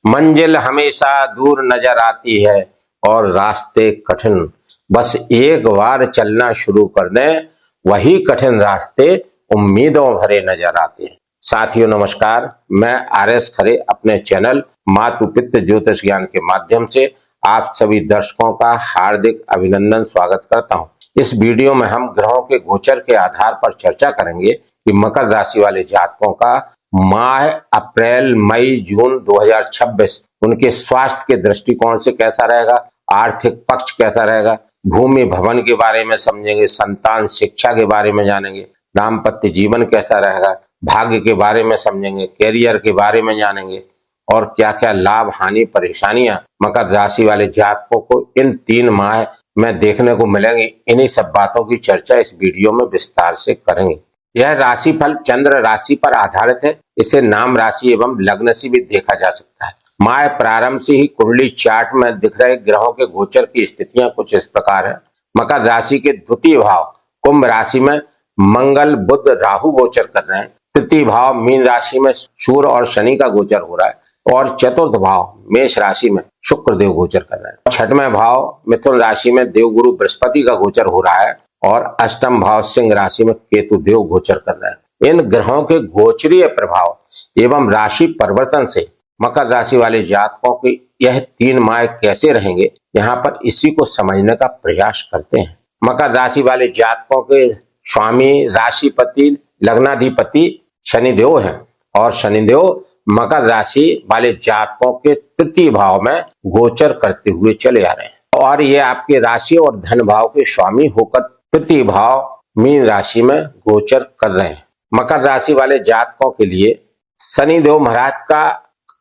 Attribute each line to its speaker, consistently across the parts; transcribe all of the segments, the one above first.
Speaker 1: मंजिल हमेशा दूर नजर आती है और रास्ते कठिन। बस एक बार चलना शुरू कर दें, वही कठिन रास्ते उम्मीदों भरे नजर आते हैं। साथियों नमस्कार, मैं आर.एस. खरे अपने चैनल मातु पितृ ज्योतिष ज्ञान के माध्यम से आप सभी दर्शकों का हार्दिक अभिनंदन स्वागत करता हूं। इस वीडियो में हम ग्रहों के गोचर के आधार पर चर्चा करेंगे कि मकर राशि वाले जातकों का माह अप्रैल मई जून 2026 उनके स्वास्थ्य के दृष्टिकोण से कैसा रहेगा, आर्थिक पक्ष कैसा रहेगा, भूमि भवन के बारे में समझेंगे, संतान शिक्षा के बारे में जानेंगे, दाम्पत्य जीवन कैसा रहेगा, भाग्य के बारे में समझेंगे, कैरियर के बारे में जानेंगे और क्या क्या लाभ हानि परेशानियां मकर राशि वाले जातकों को इन 3 माह में देखने को मिलेंगी। इन्हीं सब बातों की चर्चा इस वीडियो में विस्तार से करेंगे। यह राशिफल चंद्र राशि पर आधारित है। इसे नाम राशि एवं लग्न से भी देखा जा सकता है। माह प्रारंभ से ही कुंडली चार्ट में दिख रहे ग्रहों के गोचर की स्थितियां कुछ इस प्रकार है। मकर राशि के द्वितीय भाव कुंभ राशि में मंगल बुध राहु गोचर कर रहे हैं। तृतीय भाव मीन राशि में सूर्य और शनि का गोचर हो रहा है और चतुर्थ भाव मेष राशि में शुक्र देव गोचर कर रहे हैं। छठवें भाव मिथुन राशि में देवगुरु बृहस्पति का गोचर हो रहा है और अष्टम भाव सिंह राशि में केतु देव गोचर कर रहे हैं। इन ग्रहों के गोचरीय प्रभाव एवं राशि परिवर्तन से मकर राशि वाले जातकों की यह 3 माह कैसे रहेंगे, यहाँ पर इसी को समझने का प्रयास करते हैं। मकर राशि वाले जातकों के स्वामी राशिपति लग्नाधिपति शनिदेव हैं और शनिदेव मकर राशि वाले जातकों के तृतीय भाव में गोचर करते हुए चले आ रहे हैं और ये आपके राशि और धन भाव के स्वामी होकर तृतीय भाव मीन राशि में गोचर कर रहे हैं। मकर राशि वाले जातकों के लिए शनिदेव महाराज का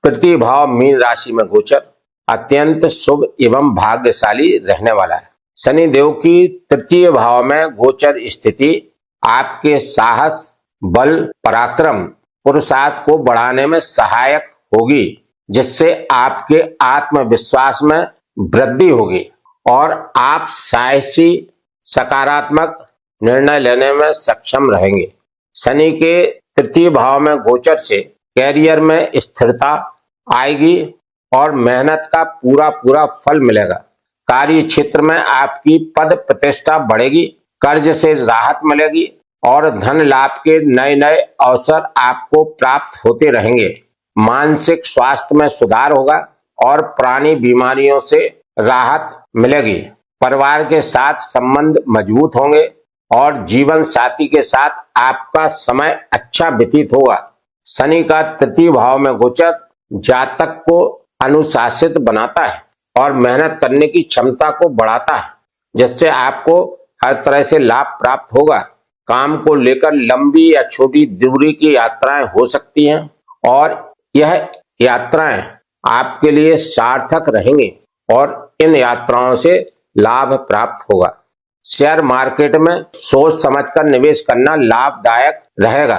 Speaker 1: तृतीय भाव मीन राशि में गोचर अत्यंत शुभ एवं भाग्यशाली रहने वाला है। शनिदेव की तृतीय भाव में गोचर स्थिति आपके साहस, बल, पराक्रम, पुरुषार्थ को बढ़ाने में सहायक होगी, जिससे आपके आत्मविश्वास में वृद्धि होगी और आप साहसी सकारात्मक निर्णय लेने में सक्षम रहेंगे। शनि के तृतीय भाव में गोचर से कैरियर में स्थिरता आएगी और मेहनत का पूरा फल मिलेगा। कार्य क्षेत्र में आपकी पद प्रतिष्ठा बढ़ेगी, कर्ज से राहत मिलेगी और धन लाभ के नए अवसर आपको प्राप्त होते रहेंगे। मानसिक स्वास्थ्य में सुधार होगा और पुरानी बीमारियों से राहत मिलेगी। परिवार के साथ संबंध मजबूत होंगे और जीवन साथी के साथ आपका समय अच्छा व्यतीत होगा। शनि का तृतीय भाव में गोचर जातक को अनुशासित बनाता है और मेहनत करने की क्षमता को बढ़ाता है, जिससे आपको हर तरह से लाभ प्राप्त होगा। काम को लेकर लंबी या छोटी दूरी की यात्राएं हो सकती हैं और यह यात्राएं आपके लिए सार्थक रहेंगी और इन यात्राओं से लाभ प्राप्त होगा। शेयर मार्केट में सोच समझकर निवेश करना लाभदायक रहेगा।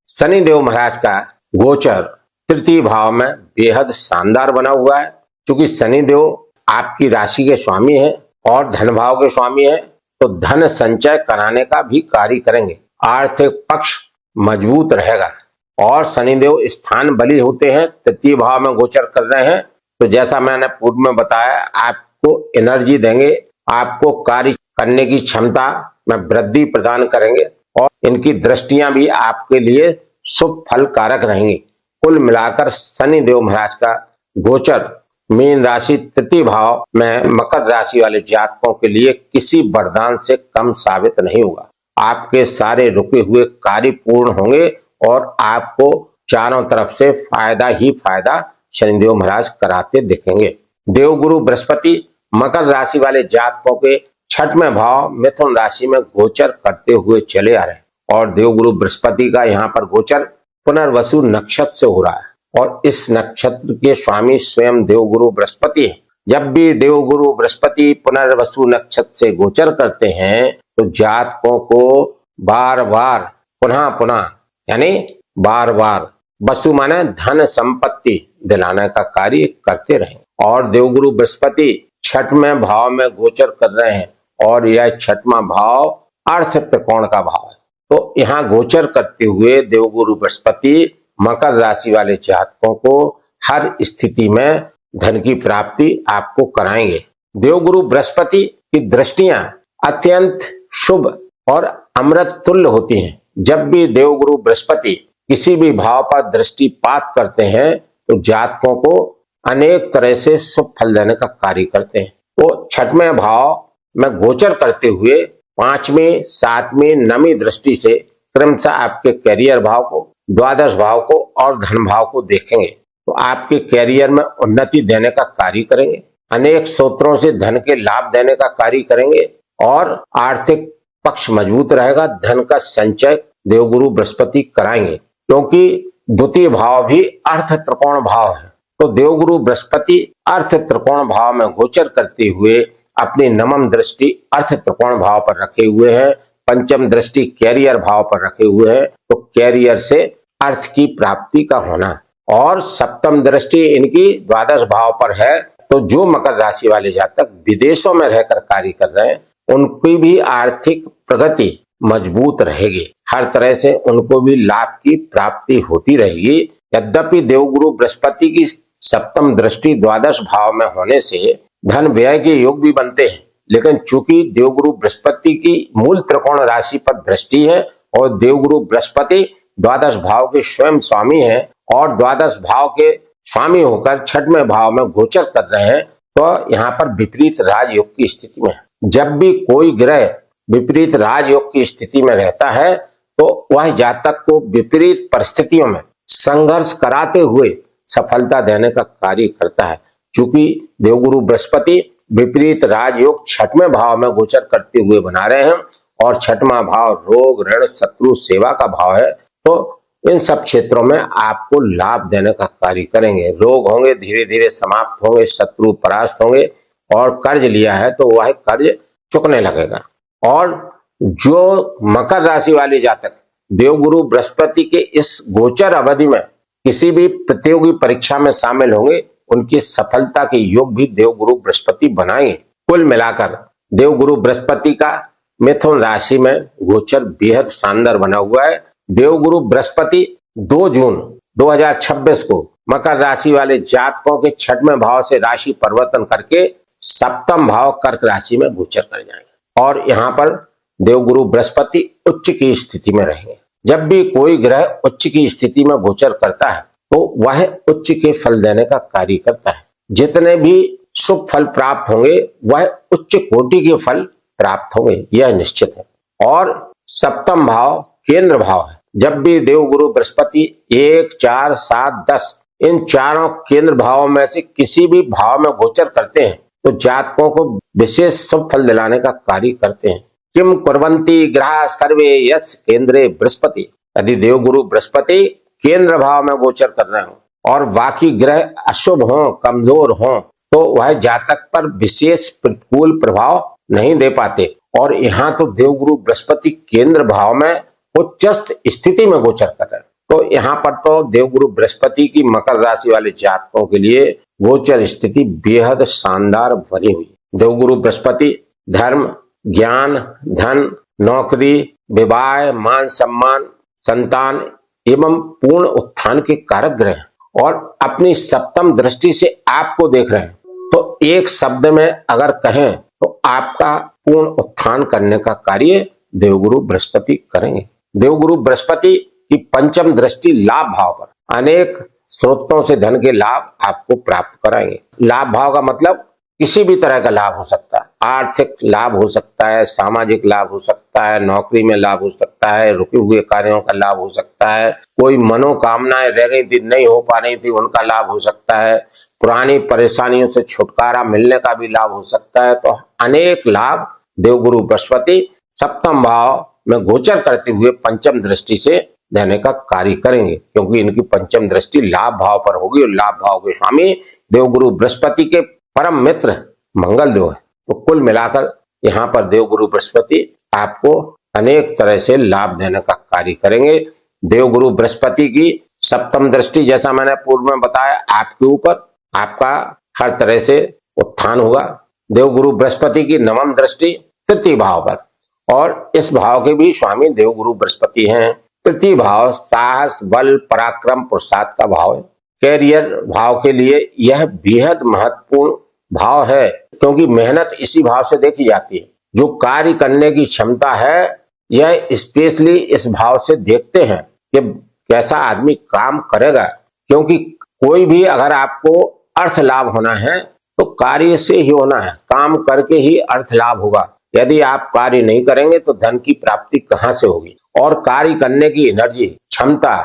Speaker 1: शनिदेव महाराज का गोचर तृतीय भाव में बेहद शानदार बना हुआ है। क्योंकि शनिदेव आपकी राशि के स्वामी हैं और धन भाव के स्वामी हैं, तो धन संचय कराने का भी कार्य करेंगे। आर्थिक पक्ष मजबूत रहेगा और शनिदेव स्थान बली होते हैं, तृतीय भाव में गोचर कर रहे हैं, तो जैसा मैंने पूर्व में बताया आपको एनर्जी देंगे, आपको कार्य करने की क्षमता में वृद्धि प्रदान करेंगे और इनकी दृष्टियां भी आपके लिए शुभ फलकारक रहेंगी। कुल मिलाकर शनिदेव महाराज का गोचर मीन राशि तृतीय भाव में मकर राशि वाले जातकों के लिए किसी वरदान से कम साबित नहीं होगा। आपके सारे रुके हुए कार्य पूर्ण होंगे और आपको चारों तरफ से फायदा ही फायदा शनिदेव महाराज कराते दिखेंगे। देवगुरु बृहस्पति मकर राशि वाले जातकों के छठवें भाव मिथुन राशि में गोचर करते हुए चले आ रहे हैं और देवगुरु बृहस्पति का यहाँ पर गोचर पुनर्वसु नक्षत्र से हो रहा है और इस नक्षत्र के स्वामी स्वयं देवगुरु बृहस्पति है। जब भी देवगुरु बृहस्पति पुनर्वसु नक्षत्र से गोचर करते हैं तो जातकों को बार बार पुनः यानी बार वसु माने धन संपत्ति दिलाने का कार्य करते रहे और देवगुरु बृहस्पति छठवें भाव में गोचर कर रहे हैं और यह छठवां भाव अर्थ त्रिकोण का भाव है। तो यहाँ गोचर करते हुए देवगुरु बृहस्पति मकर राशि वाले जातकों को हर स्थिति में धन की प्राप्ति आपको कराएंगे। देवगुरु बृहस्पति की दृष्टियां अत्यंत शुभ और अमृत तुल्य होती हैं। जब भी देवगुरु बृहस्पति किसी भी भाव पर दृष्टिपात करते हैं तो जातकों को अनेक तरह से शुभ फल देने का कार्य करते हैं। वो छठवें भाव में गोचर करते हुए पांचवें, सातवें, नवीं दृष्टि से क्रमशः आपके कैरियर भाव को, द्वादश भाव को और धन भाव को देखेंगे तो आपके कैरियर में उन्नति देने का कार्य करेंगे, अनेक स्रोतों से धन के लाभ देने का कार्य करेंगे और आर्थिक पक्ष मजबूत रहेगा। धन का संचय देवगुरु बृहस्पति कराएंगे क्योंकि द्वितीय भाव भी अर्थ त्रिकोण भाव है। तो देवगुरु बृहस्पति अर्थ त्रिकोण भाव में गोचर करते हुए अपनी नवम दृष्टि अर्थ त्रिकोण भाव पर रखे हुए हैं, पंचम दृष्टि कैरियर भाव पर रखे हुए हैं। तो कैरियर से अर्थ की प्राप्ति का होना और सप्तम दृष्टि इनकी द्वादश भाव पर है। तो जो मकर राशि वाले जातक विदेशों में रहकर कार्य कर रहे हैं उनकी भी आर्थिक प्रगति मजबूत रहेगी, हर तरह से उनको भी लाभ की प्राप्ति होती रहेगी। यद्यपि देवगुरु बृहस्पति की सप्तम दृष्टि द्वादश भाव में होने से धन व्यय के योग भी बनते हैं, लेकिन चूंकि देवगुरु बृहस्पति की मूल त्रिकोण राशि पर दृष्टि है और देवगुरु बृहस्पति द्वादश भाव के स्वयं स्वामी हैं और द्वादश भाव के स्वामी होकर छठवें भाव में गोचर कर रहे हैं तो यहाँ पर विपरीत राजयोग की स्थिति में है। जब भी कोई ग्रह विपरीत राजयोग की स्थिति में रहता है तो वह जातक को विपरीत परिस्थितियों में संघर्ष कराते हुए सफलता देने का कार्य करता है। चूंकि देवगुरु बृहस्पति विपरीत राजयोग छठवें भाव में गोचर करते हुए बना रहे हैं और छठवां भाव रोग, ऋण, शत्रु, सेवा का भाव है तो इन सब क्षेत्रों में आपको लाभ देने का कार्य करेंगे। रोग होंगे धीरे धीरे समाप्त होंगे, शत्रु परास्त होंगे और कर्ज लिया है तो वह कर्ज चुकने लगेगा। और जो मकर राशि वाले जातक देवगुरु बृहस्पति के इस गोचर अवधि में किसी भी प्रतियोगी परीक्षा में शामिल होंगे उनकी सफलता के योग भी देवगुरु बृहस्पति बनाएंगे। कुल मिलाकर देवगुरु बृहस्पति का मिथुन राशि में गोचर बेहद शानदार बना हुआ है। देवगुरु बृहस्पति 2 जून 2026 को मकर राशि वाले जातकों के छठवें भाव से राशि परिवर्तन करके सप्तम भाव कर्क राशि में गोचर कर जाएंगे और यहाँ पर देवगुरु बृहस्पति उच्च की स्थिति में रहेंगे। जब भी कोई ग्रह उच्च की स्थिति में गोचर करता है तो वह उच्च के फल देने का कार्य करता है। जितने भी शुभ फल प्राप्त होंगे वह उच्च कोटि के फल प्राप्त होंगे, यह निश्चित है। और सप्तम भाव केंद्र भाव है। जब भी देवगुरु बृहस्पति 1, 4, 7, 10 इन चारों केंद्र भावों में से किसी भी भाव में गोचर करते हैं तो जातकों को विशेष शुभ फल दिलाने का कार्य करते हैं। किम कुर्वन्ति ग्रह सर्वे यस केंद्रे बृहस्पति। यदि देवगुरु बृहस्पति केंद्र भाव में गोचर कर रहे हो और बाकी ग्रह अशुभ हों, कमजोर हों तो वह जातक पर विशेष प्रतिकूल प्रभाव नहीं दे पाते। और यहाँ तो देवगुरु बृहस्पति केंद्र भाव में उच्चस्थ स्थिति में गोचर कर रहे हैं तो यहाँ पर तो देवगुरु बृहस्पति की मकर राशि वाले जातकों के लिए गोचर स्थिति बेहद शानदार बनी हुई। देवगुरु बृहस्पति धर्म, ज्ञान, धन, नौकरी, विवाह, मान सम्मान, संतान एवं पूर्ण उत्थान के कारक ग्रह हैं और अपनी सप्तम दृष्टि से आपको देख रहे हैं। तो एक शब्द में अगर कहें तो आपका पूर्ण उत्थान करने का कार्य देवगुरु बृहस्पति करेंगे। देवगुरु बृहस्पति की पंचम दृष्टि लाभ भाव पर अनेक स्रोतों से धन के लाभ आपको प्राप्त कराएंगे। लाभ भाव का मतलब किसी भी तरह का लाभ हो सकता है, आर्थिक लाभ हो सकता है, सामाजिक लाभ हो सकता है, नौकरी में लाभ हो सकता है, रुके हुए कार्यों का लाभ हो सकता है, कोई मनोकामनाएं रह गई थी नहीं हो पा रही थी उनका लाभ हो सकता है, पुरानी परेशानियों से छुटकारा मिलने का भी लाभ हो सकता है। तो अनेक लाभ देवगुरु बृहस्पति सप्तम भाव में गोचर करते हुए पंचम दृष्टि से देने का कार्य करेंगे क्योंकि इनकी पंचम दृष्टि लाभ भाव पर होगी और लाभ भाव के स्वामी देवगुरु बृहस्पति के परम मित्र मंगल देव है। तो कुल मिलाकर यहाँ पर देवगुरु बृहस्पति आपको अनेक तरह से लाभ देने का कार्य करेंगे। देवगुरु बृहस्पति की सप्तम दृष्टि जैसा मैंने पूर्व में बताया आपके ऊपर आपका हर तरह से उत्थान होगा। देवगुरु बृहस्पति की नवम दृष्टि तृतीय भाव पर और इस भाव के भी स्वामी देवगुरु बृहस्पति हैं। तृतीय भाव साहस, बल, पराक्रम, पुरुषार्थ का भाव है कैरियर भाव के लिए यह बेहद महत्वपूर्ण भाव है, क्योंकि मेहनत इसी भाव से देखी जाती है। जो कार्य करने की क्षमता है यह स्पेशली इस भाव से देखते हैं कि कैसा आदमी काम करेगा, क्योंकि कोई भी अगर आपको अर्थ लाभ होना है तो कार्य से ही होना है, काम करके ही अर्थ लाभ होगा। यदि आप कार्य नहीं करेंगे तो धन की प्राप्ति कहां से होगी। और कार्य करने की एनर्जी, क्षमता,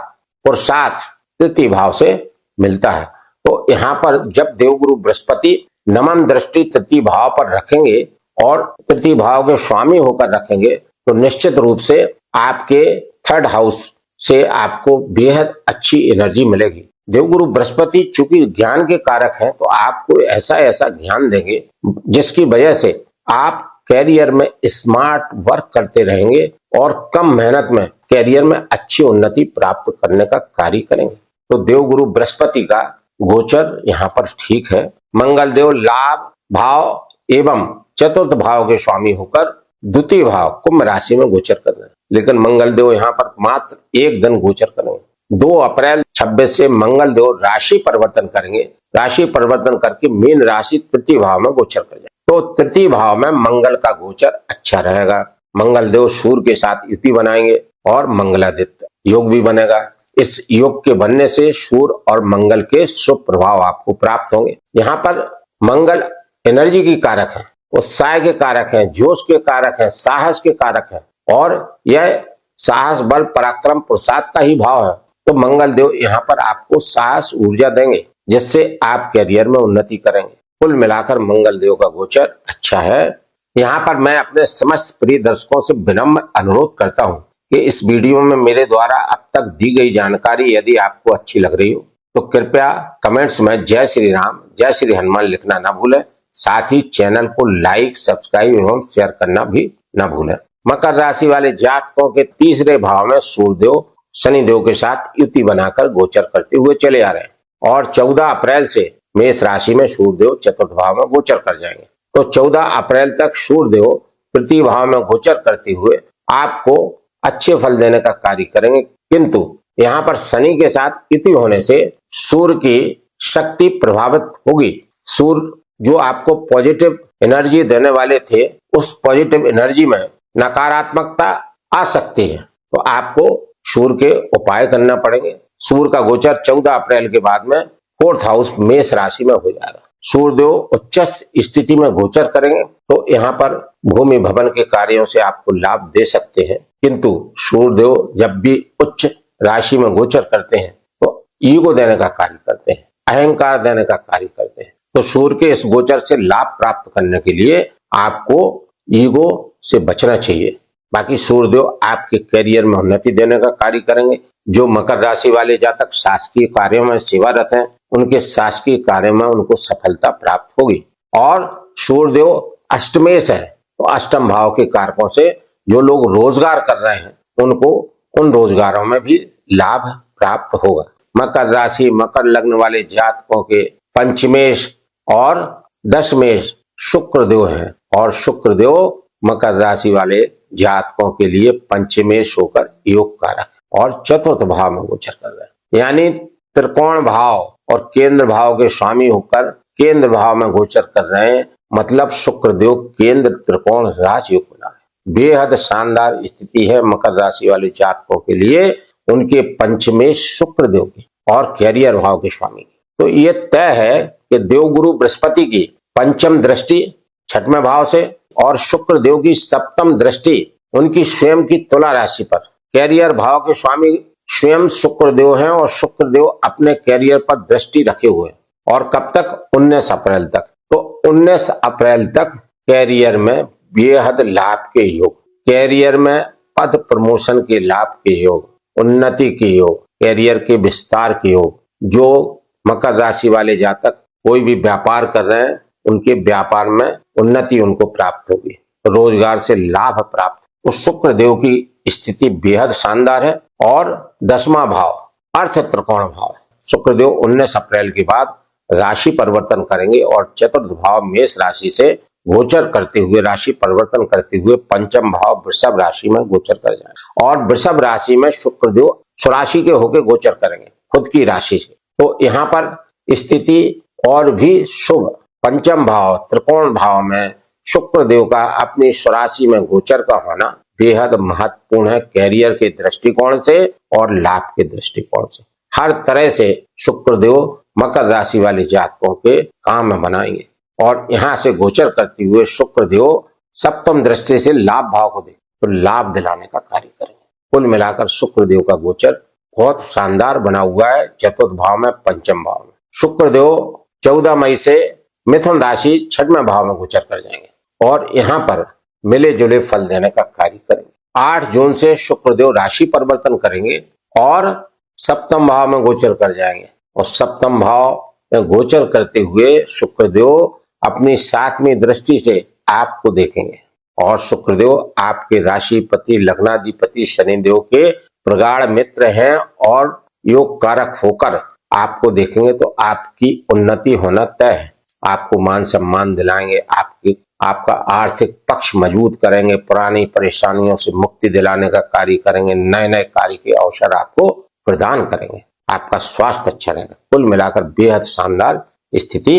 Speaker 1: पुरुषार्थ तृतीय भाव से मिलता है। तो यहाँ पर जब देवगुरु बृहस्पति नमन दृष्टि तृतीय भाव पर रखेंगे और तृतीय भाव के स्वामी होकर रखेंगे तो निश्चित रूप से आपके थर्ड हाउस से आपको बेहद अच्छी एनर्जी मिलेगी। देवगुरु बृहस्पति चूंकि ज्ञान के कारक हैं तो आपको ऐसा ऐसा ज्ञान देंगे जिसकी वजह से आप कैरियर में स्मार्ट वर्क करते रहेंगे और कम मेहनत में कैरियर में अच्छी उन्नति प्राप्त करने का कार्य करेंगे। तो देवगुरु बृहस्पति का गोचर यहाँ पर ठीक है। मंगल देव लाभ भाव एवं चतुर्थ भाव के स्वामी होकर द्वितीय भाव कुंभ राशि में गोचर कर रहे हैं, लेकिन मंगल देव यहाँ पर मात्र एक दिन गोचर करेंगे। 2 अप्रैल 26 से मंगल देव राशि परिवर्तन करेंगे। राशि परिवर्तन करके मीन राशि तृतीय भाव में गोचर कर जाए तो तृतीय भाव में मंगल का गोचर अच्छा रहेगा। मंगल देव सूर्य के साथ युति बनाएंगे और मंगलादित्य योग भी बनेगा। इस योग के बनने से सूर्य और मंगल के शुभ प्रभाव आपको प्राप्त होंगे। यहाँ पर मंगल एनर्जी की कारक है, उत्साह के कारक है, जोश के कारक है, साहस के कारक है और यह साहस बल पराक्रम पुरुषार्थ का ही भाव है। तो मंगल देव यहाँ पर आपको साहस ऊर्जा देंगे जिससे आप कैरियर में उन्नति करेंगे। कुल मिलाकर मंगल देव का गोचर अच्छा है। यहाँ पर मैं अपने समस्त प्रिय दर्शकों से विनम्र अनुरोध करता हूँ कि इस वीडियो में मेरे द्वारा अब तक दी गई जानकारी यदि आपको अच्छी लग रही हो तो कृपया कमेंट्स में जय श्री राम जय श्री हनुमान लिखना ना भूलें। साथ ही चैनल को लाइक सब्सक्राइब एवं शेयर करना भी ना भूलें। मकर राशि वाले जातकों के तीसरे भाव में सूर्यदेव शनिदेव के साथ युति बनाकर गोचर करते हुए चले आ रहे हैं और 14 अप्रैल से मेष राशि में सूर्यदेव चतुर्थ भाव में गोचर कर जाएंगे। तो 14 अप्रैल तक सूर्यदेव तृतीय भाव में गोचर करते हुए आपको अच्छे फल देने का कार्य करेंगे, किंतु यहाँ पर शनि के साथ युति होने से सूर्य की शक्ति प्रभावित होगी। सूर्य जो आपको पॉजिटिव एनर्जी देने वाले थे उस पॉजिटिव एनर्जी में नकारात्मकता आ सकती है, तो आपको सूर्य के उपाय करना पड़ेंगे। सूर्य का गोचर 14 अप्रैल के बाद में 4th हाउस मेष राशि में हो जाएगा। सूर्यदेव उच्च स्थिति में गोचर करेंगे तो यहाँ पर भूमि भवन के कार्यों से आपको लाभ दे सकते हैं, किंतु सूर्यदेव जब भी उच्च राशि में गोचर करते हैं तो ईगो देने का कार्य करते हैं, अहंकार देने का कार्य करते हैं। तो सूर्य के इस गोचर से लाभ प्राप्त करने के लिए आपको ईगो से बचना चाहिए। बाकी सूर्यदेव आपके करियर में उन्नति देने का कार्य करेंगे। जो मकर राशि वाले जातक शासकीय कार्यों में सेवारत हैं उनके शासकीय कार्य में उनको सफलता प्राप्त होगी। और सूर्यदेव अष्टमेश है तो अष्टम भाव के कारकों से जो लोग रोजगार कर रहे हैं उनको उन रोजगारों में भी लाभ प्राप्त होगा। मकर राशि मकर लग्न वाले जातकों के पंचमेश और दशमेश शुक्रदेव है और शुक्रदेव मकर राशि वाले जातकों के लिए पंचमेश होकर योग कारक और चतुर्थ भाव में गोचर कर रहे हैं, यानी त्रिकोण भाव और केंद्र भाव के स्वामी होकर केंद्र भाव में गोचर कर रहे हैं। मतलब शुक्रदेव केंद्र त्रिकोण राजयोग बना रहे। बेहद शानदार स्थिति है मकर राशि वाले जातकों के लिए उनके पंचमेश शुक्रदेव की और कैरियर भाव के स्वामी की। तो ये तय है कि देवगुरु बृहस्पति की पंचम दृष्टि 6वें भाव से और शुक्रदेव की 7वीं दृष्टि उनकी स्वयं की तुला राशि पर। कैरियर भाव के स्वामी स्वयं शुक्रदेव हैं और शुक्रदेव अपने कैरियर पर दृष्टि रखे हुए हैं। और कब तक? 19 अप्रैल तक। तो 19 अप्रैल तक कैरियर में बेहद लाभ के योग, कैरियर में पद प्रमोशन के लाभ के योग, उन्नति के योग, कैरियर के विस्तार के योग। जो मकर राशि वाले जातक कोई भी व्यापार कर रहे हैं उनके व्यापार में उन्नति उनको प्राप्त होगी, रोजगार से लाभ प्राप्त। तो शुक्रदेव की स्थिति बेहद शानदार है। और 10वां भाव अर्थ त्रिकोण भाव, शुक्रदेव 19 अप्रैल के बाद राशि परिवर्तन करेंगे और चतुर्थ भाव मेष राशि से गोचर करते हुए राशि परिवर्तन करते हुए पंचम भाव वृषभ राशि में गोचर कर जाए और वृषभ राशि में शुक्रदेव स्वराशि के होकर गोचर करेंगे खुद की राशि से। तो यहाँ पर स्थिति और भी शुभ। पंचम भाव त्रिकोण भाव में शुक्र देव का अपनी स्वराशि में गोचर का होना बेहद महत्वपूर्ण है, कैरियर के दृष्टिकोण से और लाभ के दृष्टिकोण से। हर तरह से शुक्र देव मकर राशि वाले जातकों के काम बनाएंगे। और यहाँ से गोचर करते हुए शुक्र देव सप्तम दृष्टि से लाभ भाव को देख तो लाभ दिलाने का कार्य करेंगे। कुल मिलाकर शुक्र देव का गोचर बहुत शानदार बना हुआ है। चतुर्थ भाव में पंचम भाव में शुक्र देव 14 मई से मिथुन राशि 6वें भाव में गोचर कर जाएंगे और यहाँ पर मिले जुले फल देने का कार्य करेंगे। 8 जून से शुक्र देव राशि परिवर्तन करेंगे और सप्तम भाव में गोचर कर जाएंगे। और सप्तम भाव में गोचर करते हुए शुक्र देव अपनी 7वीं दृष्टि से आपको देखेंगे और शुक्र देव आपके राशिपति लग्नाधिपति शनिदेव के प्रगाढ़ मित्र हैं और योग कारक होकर आपको देखेंगे तो आपकी उन्नति होना तय है। आपको मान सम्मान दिलाएंगे, आपका आर्थिक पक्ष मजबूत करेंगे, पुरानी परेशानियों से मुक्ति दिलाने का कार्य करेंगे, नए नए कार्य के अवसर आपको प्रदान करेंगे, आपका स्वास्थ्य अच्छा रहेगा। कुल मिलाकर बेहद शानदार स्थिति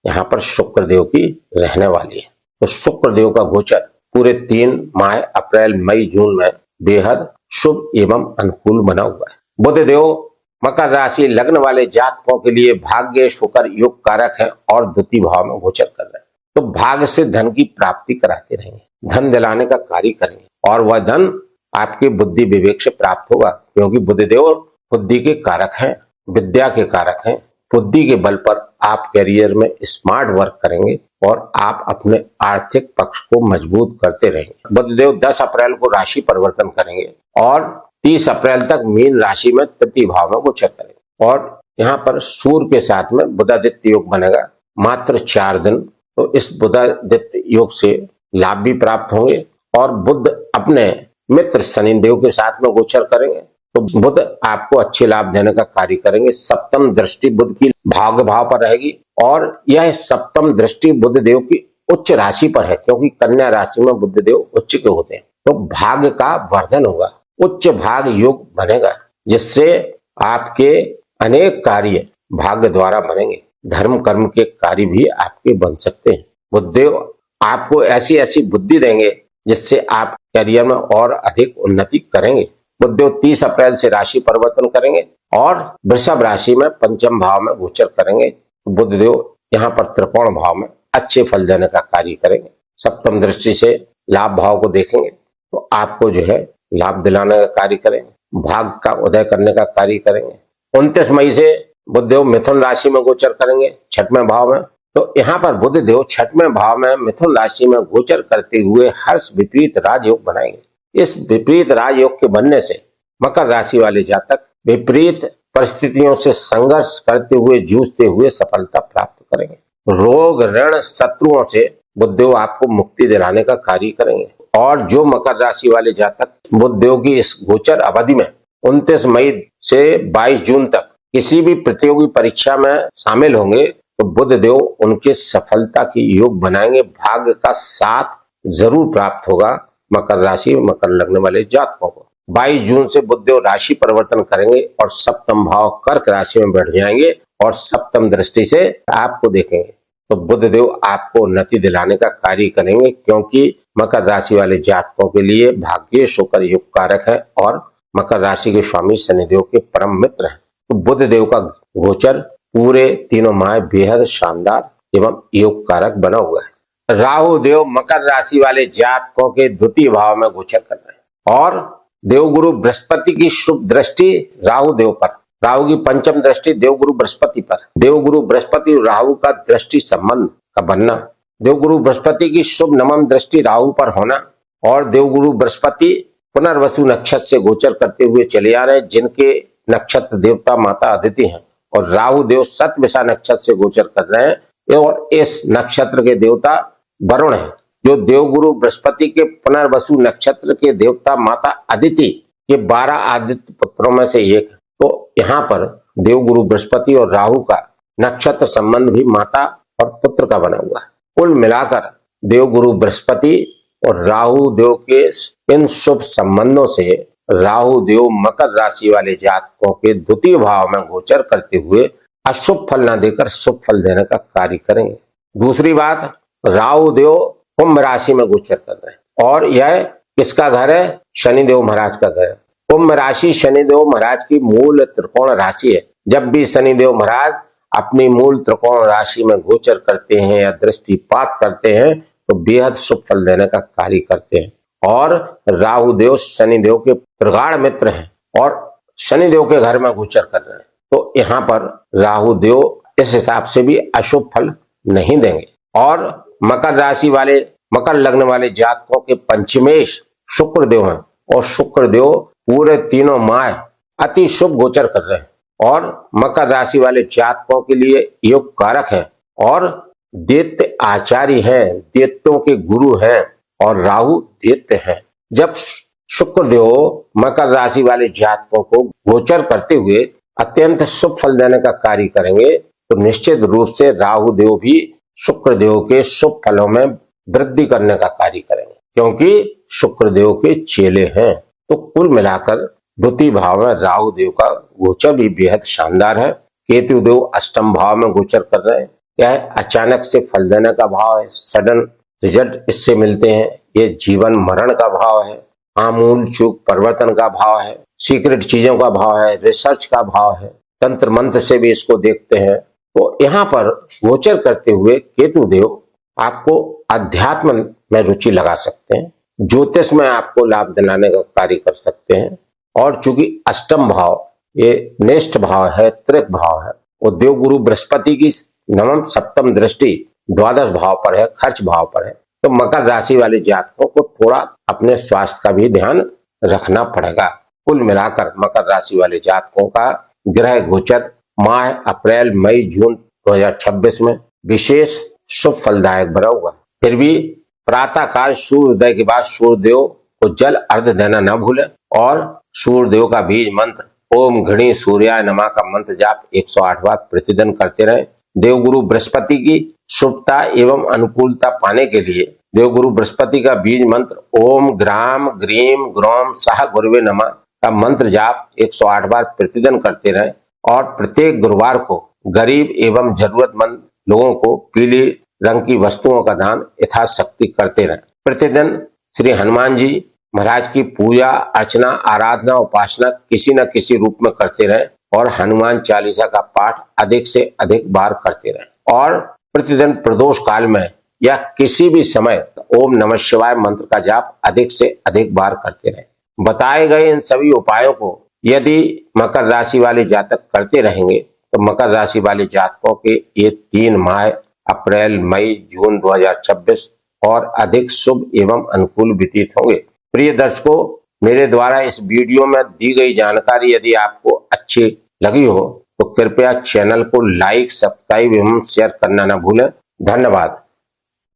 Speaker 1: यहाँ पर शुक्र देव की रहने वाली है। तो शुक्र देव का गोचर पूरे 3 माह अप्रैल मई जून में बेहद शुभ एवं अनुकूल बना हुआ है। बुध देव मकर राशि लग्न वाले जातकों के लिए भाग्य शुक्र योग कारक है और द्वितीय भाव में गोचर कर रहे हैं। तो भाग्य से धन की प्राप्ति कराते रहेंगे, धन दिलाने का कार्य करेंगे और वह धन आपके बुद्धि विवेक से प्राप्त होगा, क्योंकि बुध देव बुद्धि के कारक हैं, विद्या के कारक हैं। बुद्धि के बल पर आप करियर में स्मार्ट वर्क करेंगे और आप अपने आर्थिक पक्ष को मजबूत करते रहेंगे। बुधदेव 10 अप्रैल को राशि परिवर्तन करेंगे और 30 अप्रैल तक मीन राशि में तृतीय भाव में गोचर करेंगे। और यहाँ पर सूर्य के साथ में बुधादित्य योग बनेगा मात्र 4 दिन। तो इस बुधादित्य योग से लाभ भी प्राप्त होंगे और बुध अपने मित्र शनिदेव के साथ में गोचर करेंगे तो बुध आपको अच्छे लाभ देने का कार्य करेंगे। सप्तम दृष्टि बुध की भाग्य भाव पर रहेगी और यह सप्तम दृष्टि बुध देव की उच्च राशि पर है, क्योंकि कन्या राशि में बुध देव उच्च के होते हैं। तो भाग्य का वर्धन होगा, उच्च भाग योग बनेगा, जिससे आपके अनेक कार्य भाग्य द्वारा बनेंगे। धर्म कर्म के कार्य भी आपके बन सकते हैं। बुधदेव आपको ऐसी ऐसी बुद्धि देंगे जिससे आप करियर में और अधिक उन्नति करेंगे। बुधदेव 30 अप्रैल से राशि परिवर्तन करेंगे और वृषभ राशि में पंचम भाव में गोचर करेंगे। बुधदेव यहाँ पर त्रिकोण भाव में अच्छे फल देने का कार्य करेंगे। सप्तम दृष्टि से लाभ भाव को देखेंगे तो आपको जो है लाभ दिलाने का कार्य करेंगे, भाग्य का उदय करने का कार्य करेंगे। 29 मई से बुधदेव मिथुन राशि में गोचर करेंगे 6वें भाव में। तो यहाँ पर बुधदेव 6वें भाव में मिथुन राशि में गोचर करते हुए हर्ष विपरीत राजयोग बनाएंगे। इस विपरीत राजयोग के बनने से मकर राशि वाले जातक विपरीत परिस्थितियों से संघर्ष करते हुए जूझते हुए सफलता प्राप्त करेंगे। रोग ऋण शत्रुओं से बुधदेव आपको मुक्ति दिलाने का कार्य करेंगे। और जो मकर राशि वाले जातक बुधदेव की इस गोचर अवधि में 29 मई से 22 जून तक किसी भी प्रतियोगी परीक्षा में शामिल होंगे तो बुधदेव उनके सफलता की योग बनाएंगे। भाग्य का साथ जरूर प्राप्त होगा मकर राशि मकर लग्न वाले जातकों को। 22 जून से बुधदेव राशि परिवर्तन करेंगे और सप्तम भाव कर्क राशि में बैठ जाएंगे और सप्तम दृष्टि से आपको देखेंगे तो बुधदेव आपको उन्नति दिलाने का कार्य करेंगे, क्योंकि मकर राशि वाले जातकों के लिए भाग्य शुक्र योग कारक है और मकर राशि के स्वामी शनिदेव के परम मित्र हैं। तो बुधदेव का गोचर पूरे 3 माह बेहद शानदार एवं योग कारक बना हुआ है। राहु देव मकर राशि वाले जातकों के द्वितीय भाव में गोचर कर रहे हैं और देवगुरु बृहस्पति की शुभ दृष्टि राहु देव पर, राहु की पंचम दृष्टि देवगुरु बृहस्पति पर, देवगुरु बृहस्पति और राहु का दृष्टि संबंध का बनना, देवगुरु बृहस्पति की शुभ नवम दृष्टि राहु पर होना और देवगुरु बृहस्पति पुनर्वसु नक्षत्र से गोचर करते हुए चले आ रहे हैं, जिनके नक्षत्र देवता माता अदिति हैं और राहु देव सतविषा नक्षत्र से गोचर कर रहे हैं और इस नक्षत्र के देवता वरुण है, जो देवगुरु बृहस्पति के पुनर्वसु नक्षत्र के देवता माता अदिति के 12 आदित्य पुत्रों में से एक है। तो यहाँ पर देवगुरु बृहस्पति और राहु का नक्षत्र संबंध भी माता और पुत्र का बना हुआ है। कुल मिलाकर देवगुरु बृहस्पति और राहु देव के इन शुभ संबंधों से राहु देव मकर राशि वाले जातकों के द्वितीय भाव में गोचर करते हुए अशुभ फल न देकर शुभ फल देने का कार्य करेंगे। दूसरी बात, राहु देव कुंभ राशि में गोचर कर रहे हैं और यह किसका घर है? शनिदेव महाराज का घर है। कुंभ राशि शनिदेव महाराज की मूल त्रिकोण राशि है। जब भी शनिदेव महाराज अपनी मूल त्रिकोण राशि में गोचर करते हैं या दृष्टिपात करते हैं तो बेहद शुभ फल देने का कार्य करते हैं। और राहु देव शनिदेव के प्रगाढ़ मित्र हैं और शनिदेव के घर में गोचर कर रहे हैं, तो यहाँ पर राहु देव इस हिसाब से भी अशुभ फल नहीं देंगे। और मकर राशि वाले, मकर लग्न वाले जातकों के पंचमेश शुक्र देव हैं और शुक्र देव पूरे तीनों माह अति शुभ गोचर कर रहे हैं और मकर राशि वाले जातकों के लिए योग कारक हैं और दैत्य आचार्य हैं, दैत्यों के गुरु हैं और राहु दैत्य हैं। जब शुक्र देव मकर राशि वाले जातकों को गोचर करते हुए अत्यंत शुभ फल देने का कार्य करेंगे तो निश्चित रूप से राहु देव भी शुक्र देव के शुभ फलों में वृद्धि करने का कार्य करेंगे, क्योंकि शुक्र देव के चेले हैं। तो कुल मिलाकर द्वितीय भाव में राहु देव का गोचर भी बेहद शानदार है। केतु देव अष्टम भाव में गोचर कर रहे हैं। यह अचानक से फल देने का भाव है, सडन रिजल्ट इससे मिलते हैं। ये जीवन मरण का भाव है, आमूल चूक परिवर्तन का भाव है, सीक्रेट चीजों का भाव है, रिसर्च का भाव है, तंत्र मंत्र से भी इसको देखते हैं। तो यहाँ पर गोचर करते हुए केतु देव आपको अध्यात्म में रुचि लगा सकते हैं, ज्योतिष में आपको लाभ दिलाने का कार्य कर सकते हैं। और चूंकि अष्टम भाव ये नेष्ठ भाव है, त्रिक भाव है, वो देव गुरु बृहस्पति की नवम सप्तम दृष्टि द्वादश भाव पर है, खर्च भाव पर है, तो मकर राशि वाले जातकों को थोड़ा अपने स्वास्थ्य का भी ध्यान रखना पड़ेगा। कुल मिलाकर मकर राशि वाले जातकों का ग्रह गोचर माह अप्रैल मई जून 2026 में विशेष शुभ फलदायक बना हुआ। फिर भी प्रातः काल सूर्योदय के बाद सूर्यदेव को जल अर्घ देना न भूले और सूर्यदेव का बीज मंत्र ओम घृणी सूर्याय नमः का मंत्र जाप 108 बार प्रतिदिन करते रहे। देवगुरु बृहस्पति की शुभता एवं अनुकूलता पाने के लिए देवगुरु बृहस्पति का बीज मंत्र ओम ग्राम ग्रीम ग्रोम साह गुरुवे नमः का मंत्र जाप 108 बार प्रतिदिन करते रहे और प्रत्येक गुरुवार को गरीब एवं जरूरतमंद लोगों को पीली रंग की वस्तुओं का दान यथाशक्ति करते रहे। प्रतिदिन श्री हनुमान जी महाराज की पूजा अर्चना आराधना उपासना किसी न किसी रूप में करते रहे और हनुमान चालीसा का पाठ अधिक से अधिक बार करते रहे और प्रतिदिन प्रदोष काल में या किसी भी समय ओम नमः शिवाय मंत्र का जाप अधिक से अधिक बार करते रहे। बताए गए इन सभी उपायों को यदि मकर राशि वाले जातक करते रहेंगे तो मकर राशि वाले जातकों के ये 3 माह अप्रैल मई जून 2026 और अधिक शुभ एवं अनुकूल व्यतीत होंगे। प्रिय दर्शकों, मेरे द्वारा इस वीडियो में दी गई जानकारी यदि आपको अच्छी लगी हो तो कृपया चैनल को लाइक, सब्सक्राइब एवं शेयर करना न भूलें। धन्यवाद।